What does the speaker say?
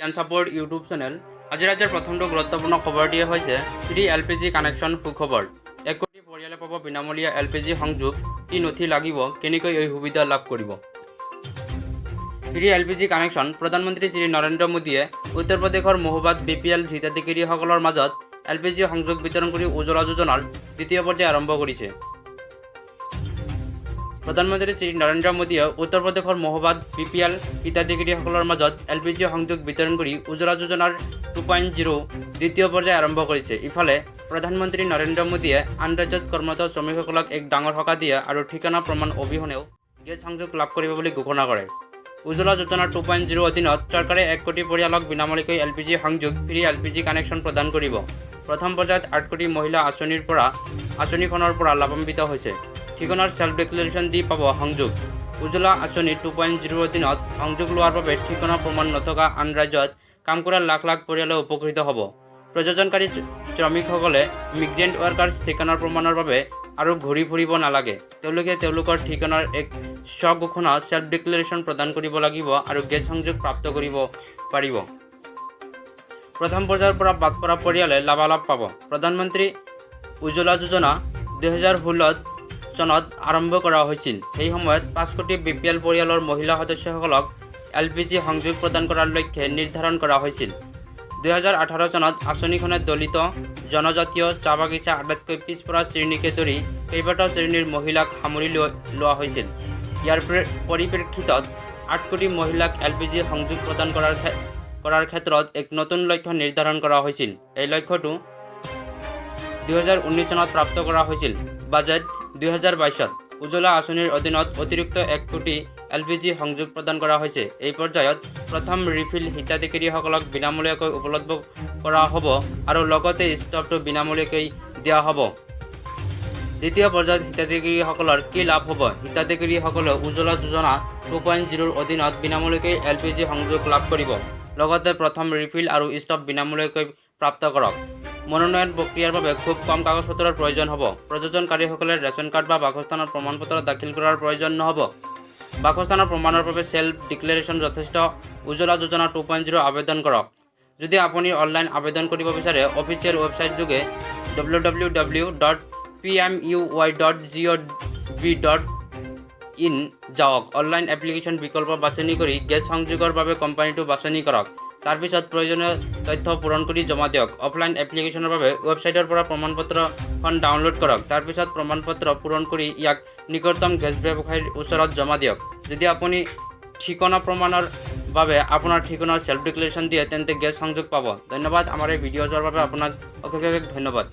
Can support YouTube channel. আজি ৰাজ্যৰ প্ৰথমটো গুৰুত্বপূৰ্ণ খবৰটিয়ে হৈছে ফ্ৰী LPG কানেকশ্যন সুখবৰ। 1 কোটি পৰিয়ালে পাব বিনামূলীয়া LPG সংযোগ। কি নথি লাগিব, কেনেকৈ এই সুবিধা লাভ কৰিব? ফ্ৰী LPG কানেকশ্যন প্ৰধানমন্ত্ৰী শ্ৰী নৰেন্দ্ৰ মোদীয়ে উত্তৰ প্ৰদেশৰ মহোবাত BPL হিতাধিকাৰীসকলৰ মাজত LPG সংযোগ বিতৰণ কৰি উজ্জ্বলা যোজনাৰ দ্বিতীয় পৰ্যায় আৰম্ভ কৰিছে। প্ৰধানমন্ত্ৰী শ্ৰী নৰেন্দ্ৰ মোদীয়ে উত্তৰ প্ৰদেশৰ মহোবাত BPL হিতাধিকাৰীসকলৰ মাজত LPG সংযোগ বিতৰণ কৰি উজ্জ্বলা যোজনাৰ 2.0 দ্বিতীয় পৰ্যায় আৰম্ভ কৰিছে। ইফালে প্ৰধানমন্ত্ৰী নৰেন্দ্ৰ মোদীয়ে আন ৰাজ্যত কৰ্মৰত শ্ৰমিকসকলক এক ডাঙৰ সকাহ দিয়ে আৰু ঠিকনা প্ৰমাণ অবিহনেও গেছ সংযোগ লাভ কৰিব বুলি ঘোষণা কৰে। উজ্জ্বলা যোজনাৰ 2.0 অধীনত চৰকাৰে 1 কোটি পৰিয়ালক বিনামূলীয়াকৈ LPG সংযোগ ফ্ৰী LPG কানেকশ্যন প্ৰদান কৰিব। প্ৰথম পৰ্যায়ত 8 কোটি মহিলা আঁচনিখনৰ পৰা লাভান্বিত হৈছে। ঠিকনাৰ সেল্ফ ডিক্লেৰেশ্যন দি পাব সংযোগ। উজ্জ্বলা আঁচনি 2.0 অধীনত সংযোগ লোৱাৰ বাবে ঠিকনা প্ৰমাণ নথকা আন ৰাজ্যত কাম কৰা লাখ লাখ পৰিয়ালে উপকৃত হ'ব। প্ৰযোজনকাৰী শ্ৰমিকসকলে মিগ্ৰেণ্ট ৱৰ্কাৰ্ছ ঠিকনাৰ প্ৰমাণৰ বাবে আৰু ঘূৰি ফুৰিব নালাগে। তেওঁলোকে তেওঁলোকৰ ঠিকনাৰ এক স্বঘোষণা সেল্ফ ডিক্লেৰেশ্যন প্ৰদান কৰিব লাগিব আৰু গেছ সংযোগ প্ৰাপ্ত কৰিব পাৰিব। প্ৰথম পৰ্যায়ৰ পৰা বাদ পৰা পৰিয়ালে লাভালাভ পাব। প্ৰধানমন্ত্ৰী উজ্জ্বলা যোজনা 2016 চনত আৰম্ভ কৰা হৈছিল। সেই সময়ত 5 কোটি BPL পৰিয়ালৰ মহিলা সদস্যসকলক LPG সংযোগ প্ৰদান কৰাৰ লক্ষ্যে নিৰ্ধাৰণ কৰা হৈছিল। 2018 চনত আঁচনিখনে দলিত, জনজাতীয়, চাহ বাগিচা আটাইতকৈ পিছপৰা শ্ৰেণীকে ধৰি কেইবাটাও শ্ৰেণীৰ মহিলাক সামৰি লোৱা হৈছিল। ইয়াৰ পৰিপ্ৰেক্ষিতত 8 কোটি মহিলাক LPG সংযোগ প্ৰদান কৰাৰ ক্ষেত্ৰত এক নতুন লক্ষ্য নিৰ্ধাৰণ কৰা হৈছিল। এই লক্ষ্যটো 2019 চনত প্ৰাপ্ত কৰা হৈছিল। বাজেট 2022ত উজ্জ্বলা আঁচনিৰ অধীনত অতিৰিক্ত 1 কোটি LPG সংযোগ প্ৰদান কৰা হৈছে। এই পৰ্যায়ত প্ৰথম ৰিফিল হিতাধিকাৰীসকলক বিনামূলীয়াকৈ উপলব্ধ কৰা হ'ব আৰু লগতে ষ্টভটো বিনামূলীয়াকৈ দিয়া হ'ব। দ্বিতীয় পৰ্যায়ত হিতাধিকাৰীসকলৰ কি লাভ হ'ব? হিতাধিকাৰীসকলে উজ্জ্বলা যোজনা 2.0ৰ অধীনত বিনামূলীয়াকৈ LPG সংযোগ লাভ কৰিব। লগতে প্ৰথম ৰিফিল আৰু ষ্টভ বিনামূলীয়াকৈ প্ৰাপ্ত কৰক। মনোনয়ন প্ৰক্ৰিয়াৰ বাবে খুব কম কাগজ পত্ৰৰ প্ৰয়োজন হ'ব। প্ৰযোজনকাৰীসকলে ৰেচন কাৰ্ড বা বাসস্থানৰ প্ৰমাণপত্ৰ দাখিল কৰাৰ প্ৰয়োজন নহ'ব। বাসস্থানৰ প্ৰমাণৰ বাবে সেল্ফ ডিক্লেৰেশ্যন যথেষ্ট। উজ্জ্বলা যোজনা 2.0 আবেদন কৰক। যদি আপুনি অনলাইন আবেদন কৰিব বিচাৰে, অফিচিয়েল ৱেবছাইট যোগে www.pmu.gov.in যাওক। অনলাইন এপ্লিকেশ্যন বিকল্প বাছনি কৰি গেছ সংযোগৰ বাবে কোম্পানীটো বাছনি কৰক। তাৰপিছত প্ৰয়োজনীয় তথ্য পূৰণ কৰি জমা দিয়ক। অফলাইন এপ্লিকেশ্যনৰ বাবে ৱেবছাইটৰ পৰা প্ৰমাণপত্ৰখন ডাউনলোড কৰক। তাৰপিছত প্ৰমাণপত্ৰ পূৰণ কৰি ইয়াক নিকটতম গেছ ব্যৱসায়ীৰ ওচৰত জমা দিয়ক। যদি আপুনি ঠিকনা প্ৰমাণৰ বাবে আপোনাৰ ঠিকনাৰ সেল্ফ ডিক্লেৰেশ্যন দিয়ে তেন্তে গেছ সংযোগ পাব। ধন্যবাদ। আমাৰ এই ভিডিঅ' চোৱাৰ বাবে আপোনাক অশেষ ধন্যবাদ।